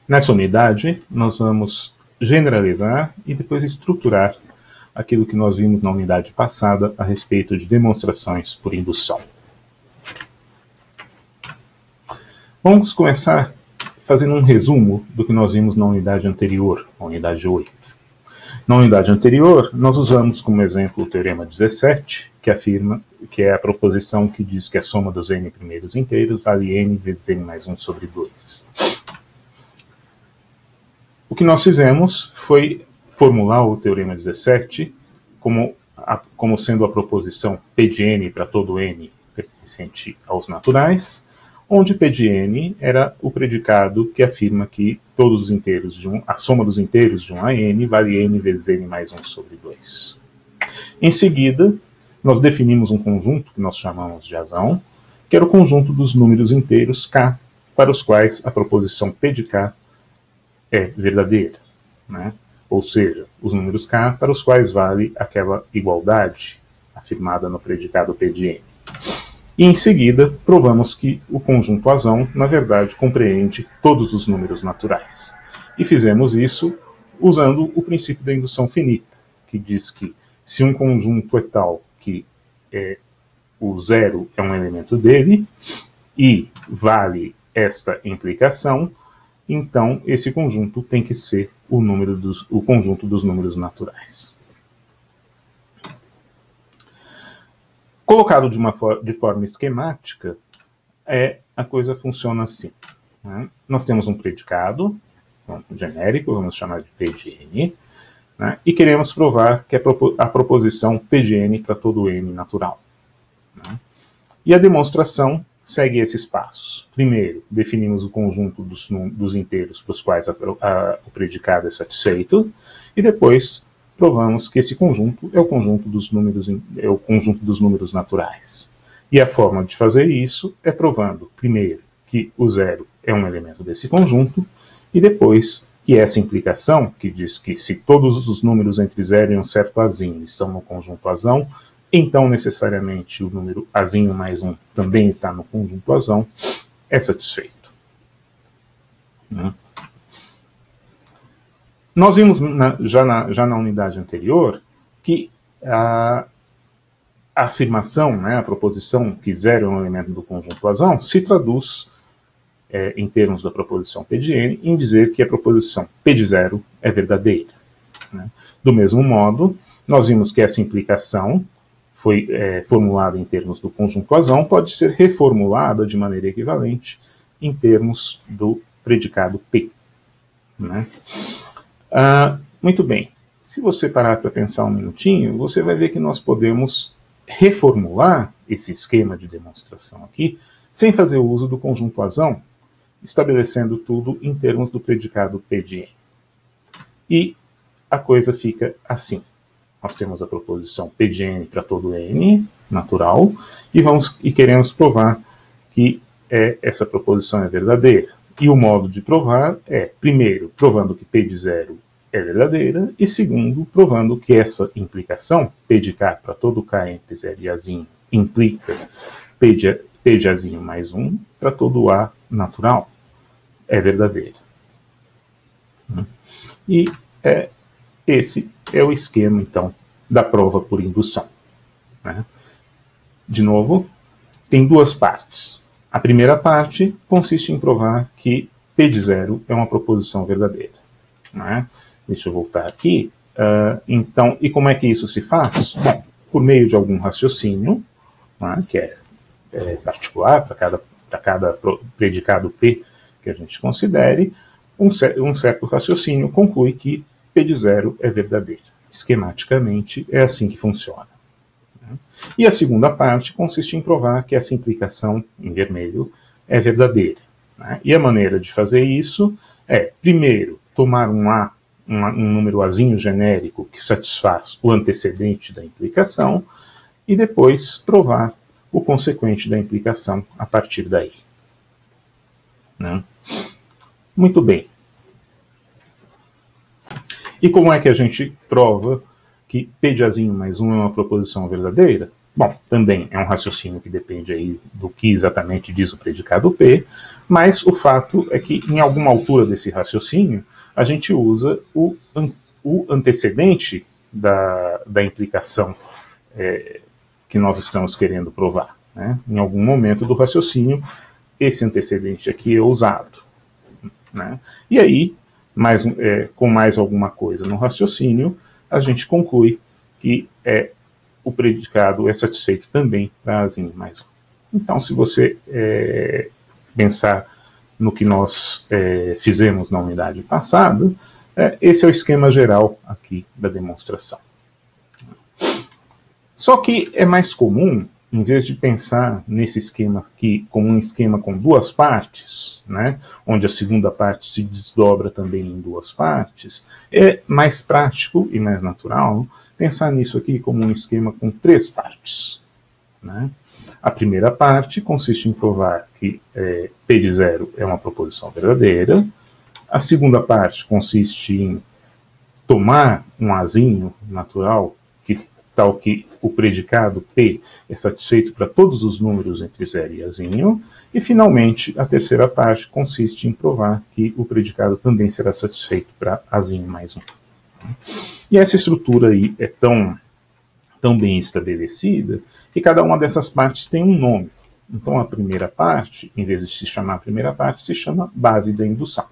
Nessa unidade, nós vamos generalizar e depois estruturar aquilo que nós vimos na unidade passada a respeito de demonstrações por indução. Vamos começar fazendo um resumo do que nós vimos na unidade anterior, a unidade 8. Na unidade anterior, nós usamos como exemplo o teorema 17, que afirma que é a proposição que diz que a soma dos n primeiros inteiros vale n vezes n mais 1 sobre 2. O que nós fizemos foi formular o teorema 17 como sendo a proposição P de n para todo n pertencente aos naturais, onde P de n era o predicado que afirma que todos os inteiros a soma dos inteiros de 1 a n vale n vezes n mais 1 sobre 2. Em seguida, nós definimos um conjunto que nós chamamos de azão, que era o conjunto dos números inteiros k, para os quais a proposição P de k é verdadeira, né? Ou seja, os números k para os quais vale aquela igualdade afirmada no predicado P de n. E em seguida, provamos que o conjunto azão, na verdade, compreende todos os números naturais. E fizemos isso usando o princípio da indução finita, que diz que se um conjunto é tal que o zero é um elemento dele e vale esta implicação, então esse conjunto tem que ser o conjunto dos números naturais. Colocado de forma esquemática, a coisa funciona assim, né? Nós temos um predicado genérico, vamos chamar de P de n, né? E queremos provar que a proposição P de n para todo n natural, né? E a demonstração segue esses passos. Primeiro, definimos o conjunto dos inteiros para os quais o predicado é satisfeito, e depois provamos que esse conjunto é o conjunto dos números naturais. E a forma de fazer isso é provando, primeiro, que o zero é um elemento desse conjunto, e depois que essa implicação, que diz que se todos os números entre 0 e um certo azinho estão no conjunto azão, então necessariamente o número azinho mais 1 também está no conjunto azão, é satisfeito. Nós vimos já na unidade anterior que a afirmação, né, a proposição que zero é um elemento do conjunto azão, se traduz, em termos da proposição P de n, em dizer que a proposição P de zero é verdadeira, né? Do mesmo modo, nós vimos que essa implicação foi formulada em termos do conjunto azão, pode ser reformulada de maneira equivalente em termos do predicado P, né? Muito bem, se você parar para pensar um minutinho, você vai ver que nós podemos reformular esse esquema de demonstração aqui, sem fazer uso do conjunto azão, estabelecendo tudo em termos do predicado P de n. E a coisa fica assim. Nós temos a proposição P de n para todo n natural, e queremos provar que essa proposição é verdadeira. E o modo de provar é, primeiro, provando que P de zero é verdadeira, e segundo, provando que essa implicação, P de k para todo k entre 0 e azinho, implica P de azinho mais 1 para todo a natural, é verdadeira. E esse é o esquema, então, da prova por indução, né? De novo, tem duas partes. A primeira parte consiste em provar que P de zero é uma proposição verdadeira, né? Deixa eu voltar aqui. Então, e como é que isso se faz? Bom, por meio de algum raciocínio, né, que é particular para cada predicado P que a gente considere, um certo raciocínio conclui que P de zero é verdadeira. Esquematicamente, é assim que funciona. E a segunda parte consiste em provar que essa implicação, em vermelho, é verdadeira, né? E a maneira de fazer isso é, primeiro, tomar um número azinho genérico que satisfaz o antecedente da implicação, e depois provar o consequente da implicação a partir daí, né? Muito bem. E como é que a gente prova que P de azinho mais 1 é uma proposição verdadeira? Bom, também é um raciocínio que depende aí do que exatamente diz o predicado P, mas o fato é que em alguma altura desse raciocínio a gente usa o antecedente da implicação que nós estamos querendo provar. Né? Em algum momento do raciocínio, esse antecedente aqui é usado. Né? E aí, com mais alguma coisa no raciocínio, a gente conclui que o predicado é satisfeito também para azinho mais um. Então, se você pensar no que nós fizemos na unidade passada, esse é o esquema geral aqui da demonstração. Só que é mais comum, em vez de pensar nesse esquema aqui como um esquema com duas partes, né, onde a segunda parte se desdobra também em duas partes, é mais prático e mais natural pensar nisso aqui como um esquema com três partes. Né? A primeira parte consiste em provar que P de zero é uma proposição verdadeira. A segunda parte consiste em tomar um azinho natural, tal que o predicado P é satisfeito para todos os números entre zero e azinho. E, finalmente, a terceira parte consiste em provar que o predicado também será satisfeito para azinho mais um. E essa estrutura aí é tão bem estabelecida que cada uma dessas partes tem um nome. Então, a primeira parte, em vez de se chamar primeira parte, se chama base da indução.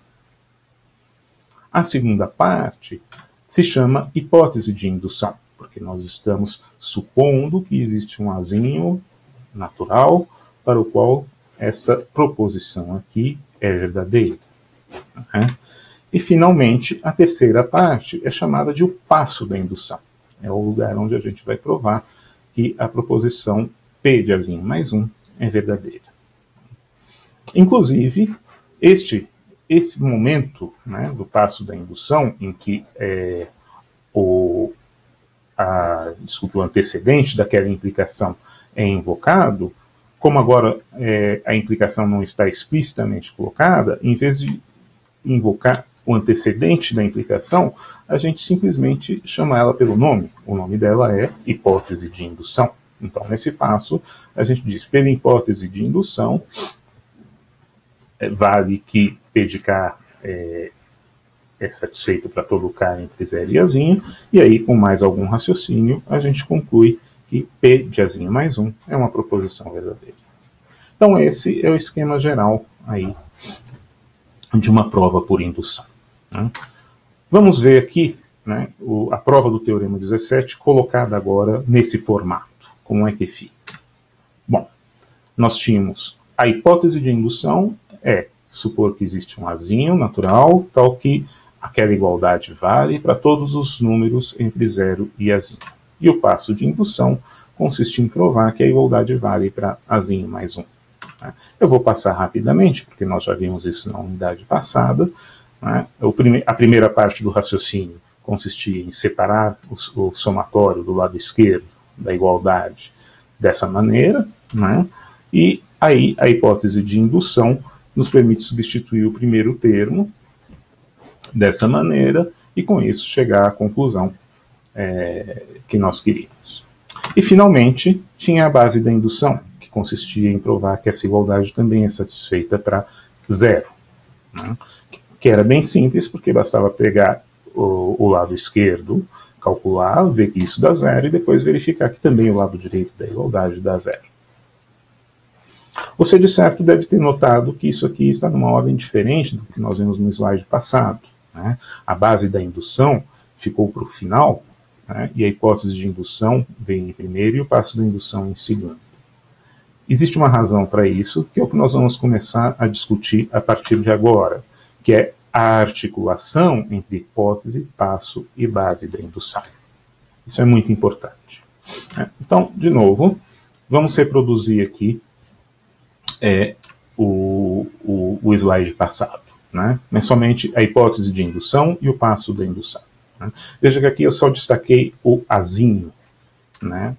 A segunda parte se chama hipótese de indução, porque nós estamos supondo que existe um azinho natural para o qual esta proposição aqui é verdadeira. Né? E, finalmente, a terceira parte é chamada de o passo da indução. É o lugar onde a gente vai provar que a proposição P de azinho mais um é verdadeira. Inclusive, esse momento, né, do passo da indução, em que o antecedente daquela implicação é invocado, como agora a implicação não está explicitamente colocada, em vez de invocar o antecedente da implicação, a gente simplesmente chama ela pelo nome. O nome dela é hipótese de indução. Então, nesse passo, a gente diz, pela hipótese de indução, vale que P de K é satisfeito para todo K entre zero e azinho, e aí, com mais algum raciocínio, a gente conclui que P de azinho mais um é uma proposição verdadeira. Então, esse é o esquema geral aí de uma prova por indução. Né? Vamos ver aqui, né, a prova do Teorema 17 colocada agora nesse formato. Como é que fica? Bom, nós tínhamos a hipótese de indução supor que existe um azinho natural, tal que aquela igualdade vale para todos os números entre zero e azinho. E o passo de indução consiste em provar que a igualdade vale para azinho mais um. Eu vou passar rapidamente, porque nós já vimos isso na unidade passada. Né? A primeira parte do raciocínio consistia em separar o somatório do lado esquerdo da igualdade dessa maneira, né? E aí a hipótese de indução nos permite substituir o primeiro termo dessa maneira e com isso chegar à conclusão que nós queríamos. E finalmente tinha a base da indução, que consistia em provar que essa igualdade também é satisfeita para zero, né? Que era bem simples, porque bastava pegar o lado esquerdo, calcular, ver que isso dá zero e depois verificar que também o lado direito da igualdade dá zero. Você, de certo, deve ter notado que isso aqui está numa ordem diferente do que nós vimos no slide passado. Né? A base da indução ficou para o final, né? E a hipótese de indução vem em primeiro e o passo da indução em segundo. Existe uma razão para isso, que é o que nós vamos começar a discutir a partir de agora, que é a articulação entre hipótese, passo e base da indução. Isso é muito importante. Então, de novo, vamos reproduzir aqui o slide passado. Né? Mas somente a hipótese de indução e o passo da indução. Né? Veja que aqui eu só destaquei o azinho, né?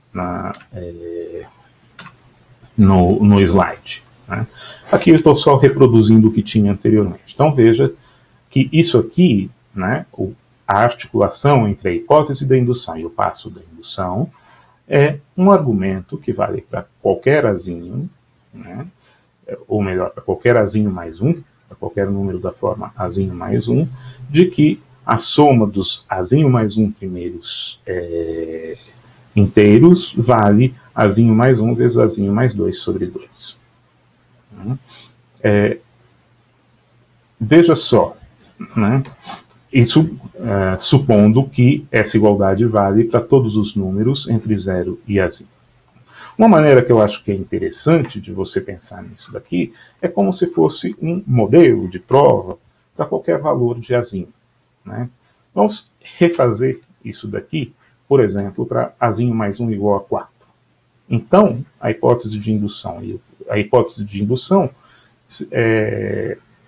No slide. Né? Aqui eu estou só reproduzindo o que tinha anteriormente. Então veja que isso aqui, né, a articulação entre a hipótese da indução e o passo da indução, é um argumento que vale para qualquer azinho, né? Ou melhor, para qualquer azinho mais um, para qualquer número da forma azinho mais um, de que a soma dos azinho mais um primeiros inteiros vale azinho mais 1 vezes azinho mais 2 sobre 2. Veja só, né? Isso supondo que essa igualdade vale para todos os números entre 0 e azinho. Uma maneira que eu acho que é interessante de você pensar nisso daqui é como se fosse um modelo de prova para qualquer valor de azinho, né? Vamos refazer isso daqui, por exemplo, para azinho mais 1 igual a 4. Então, a hipótese de indução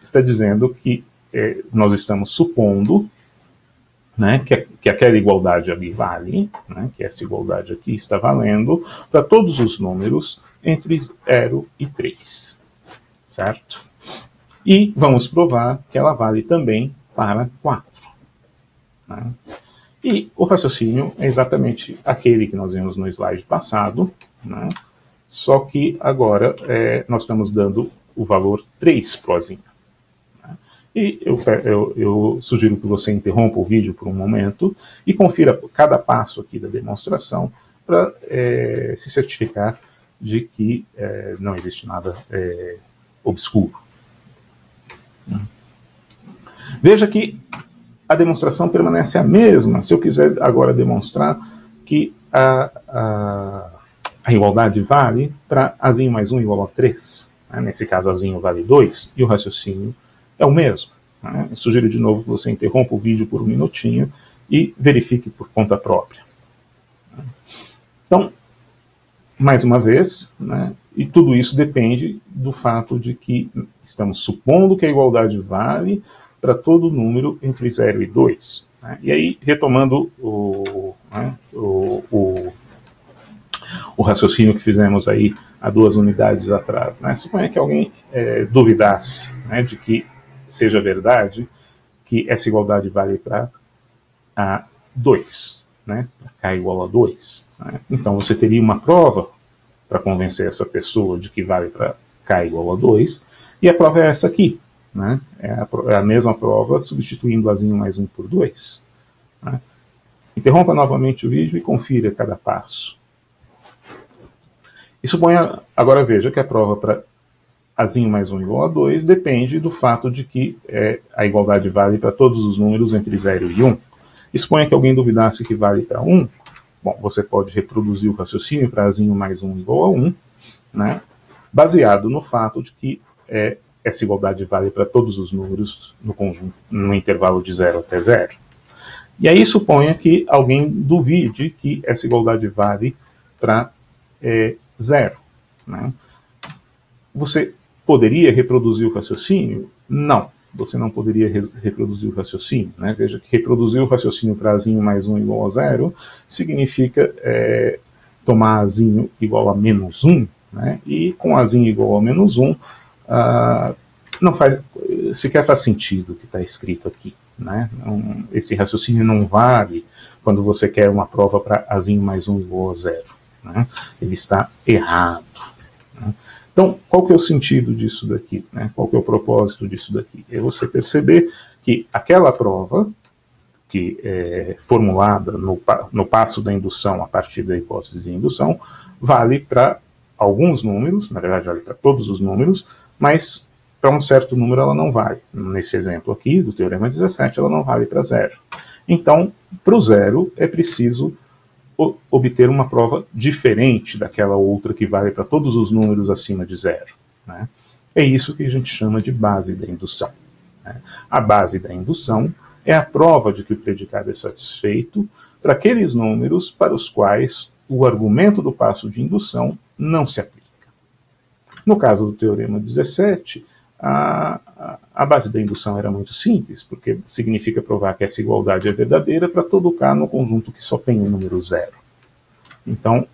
está dizendo que nós estamos supondo, né, que aquela igualdade ali vale, né, que essa igualdade aqui está valendo para todos os números entre 0 e 3, certo? E vamos provar que ela vale também para 4. Né? E o raciocínio é exatamente aquele que nós vimos no slide passado, né? Só que agora nós estamos dando o valor 3 para o azinho. E eu sugiro que você interrompa o vídeo por um momento e confira cada passo aqui da demonstração para se certificar de que não existe nada obscuro. Veja que a demonstração permanece a mesma. Se eu quiser agora demonstrar que a igualdade vale para azinho mais 1 igual a 3, né? Nesse caso azinho vale 2 e o raciocínio é o mesmo. Né? Eu sugiro de novo que você interrompa o vídeo por um minutinho e verifique por conta própria. Então, mais uma vez, né, e tudo isso depende do fato de que estamos supondo que a igualdade vale para todo número entre 0 e 2. Né? E aí, retomando o raciocínio que fizemos aí há 2 unidades atrás. Né? Suponha que alguém duvidasse, né, de que seja verdade que essa igualdade vale para 2, né? Para k igual a 2. Né? Então você teria uma prova para convencer essa pessoa de que vale para k igual a 2, e a prova é essa aqui. Né? É a mesma prova substituindo azinho mais 1 por 2. Né? Interrompa novamente o vídeo e confira cada passo. E suponha, agora veja que a prova para azinho mais 1 igual a 2 depende do fato de que a igualdade vale para todos os números entre 0 e 1. E suponha que alguém duvidasse que vale para 1. Bom, você pode reproduzir o raciocínio para azinho mais 1 igual a 1, né, baseado no fato de que essa igualdade vale para todos os números no conjunto, no intervalo de 0 até 0. E aí suponha que alguém duvide que essa igualdade vale para 0. Né? Você poderia reproduzir o raciocínio? Não, você não poderia reproduzir o raciocínio. Né? Veja que reproduzir o raciocínio para azinho mais 1 igual a 0 significa tomar azinho igual a menos 1, né? E com azinho igual a menos 1, não sequer faz sentido o que está escrito aqui. Né? Esse raciocínio não vale quando você quer uma prova para azinho mais 1 igual a 0. Né? Ele está errado. Né? Então, qual que é o sentido disso daqui? Né? Qual que é o propósito disso daqui? É você perceber que aquela prova que é formulada no passo da indução, a partir da hipótese de indução, vale para alguns números, na verdade vale para todos os números, mas para um certo número ela não vale. Nesse exemplo aqui, do Teorema 17, ela não vale para 0. Então, para o 0 é preciso obter uma prova diferente daquela outra que vale para todos os números acima de 0. Né? É isso que a gente chama de base da indução. Né? A base da indução é a prova de que o predicado é satisfeito para aqueles números para os quais o argumento do passo de indução não se aplica. No caso do Teorema 17, a base da indução era muito simples, porque significa provar que essa igualdade é verdadeira para todo K no conjunto que só tem o número 0. Então,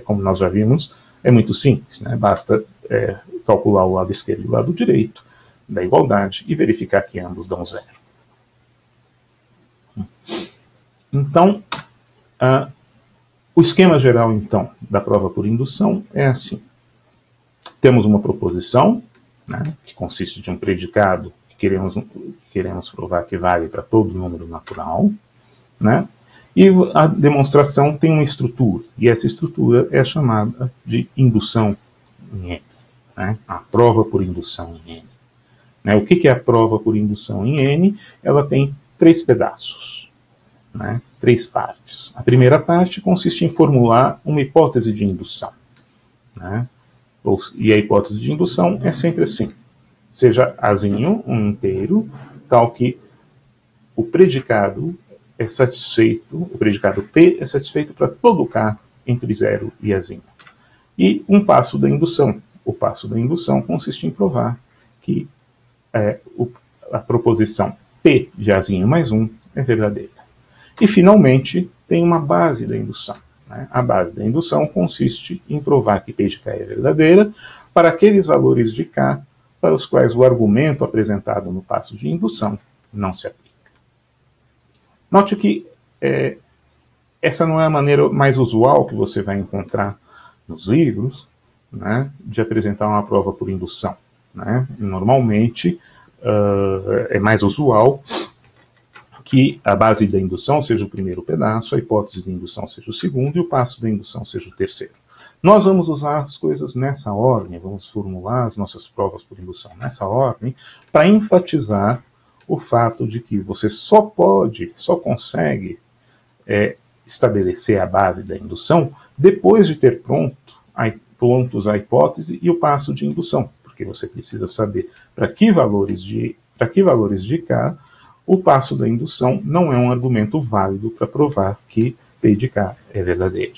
como nós já vimos, é muito simples, né? Basta calcular o lado esquerdo e o lado direito da igualdade e verificar que ambos dão 0. Então, O esquema geral, então, da prova por indução é assim. Temos uma proposição, né, que consiste de um predicado que queremos provar que vale para todo número natural, né, e a demonstração tem uma estrutura, e essa estrutura é chamada de indução em N, né, a prova por indução em N. Né, o que é a prova por indução em N? Ela tem 3 pedaços, né, 3 partes. A primeira parte consiste em formular uma hipótese de indução, né, e a hipótese de indução é sempre assim, seja Azinho um inteiro, tal que o predicado é satisfeito, o predicado P é satisfeito para todo K entre 0 e Azinho. E um passo da indução. O passo da indução consiste em provar que a proposição P de Azinho mais 1 é verdadeira. E, finalmente, tem uma base da indução. A base da indução consiste em provar que P de K é verdadeira para aqueles valores de K para os quais o argumento apresentado no passo de indução não se aplica. Note que essa não é a maneira mais usual que você vai encontrar nos livros, né, de apresentar uma prova por indução. Né? Normalmente, é mais usual que a base da indução seja o primeiro pedaço, a hipótese de indução seja o segundo e o passo da indução seja o terceiro. Nós vamos usar as coisas nessa ordem, vamos formular as nossas provas por indução nessa ordem, para enfatizar o fato de que você só consegue estabelecer a base da indução depois de ter prontos a hipótese e o passo de indução, porque você precisa saber para que valores de K o passo da indução não é um argumento válido para provar que P de K é verdadeiro.